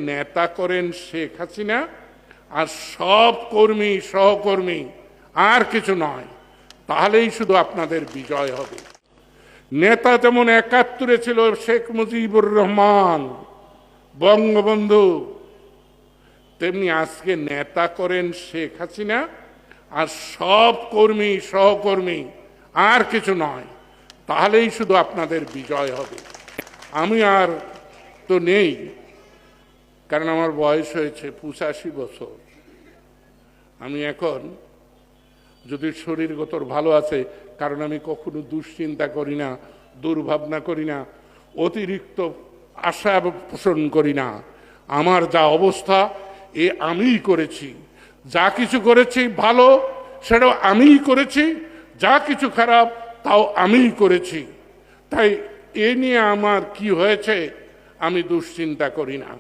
নেতা করেন শেখ হাসিনা, আর সব কর্মী সহকর্মী, আর কিছু নয়, তাহলেই শুধু আপনাদের বিজয় হবে। নেতা যেমন ৭১ ছিল শেখ মুজিবুর রহমান বঙ্গবন্ধু, তেমনি আজকে নেতা করেন শেখ হাসিনা, আর সব কর্মী সহকর্মী, আর কিছু নয়, তাহলেই শুধু আপনাদের বিজয় হবে। আমি আর তো নেই, কারণ আমার বয়স হয়েছে ৮৫ বছর। আমি এখন যদি শরীরগত ভালো আছে, কারণ আমি কখনো দুশ্চিন্তা করি না, দুর্ভাবনা করি না, অতিরিক্ত আশা পোষণ করি না। আমার যা অবস্থা আমিই করেছি, যা কিছু করেছি ভালো সেটাও আমিই করেছি, যা কিছু খারাপ তাও আমিই করেছি। তাই এ নিয়ে আমার কি হয়েছে আমি দুশ্চিন্তা করি না।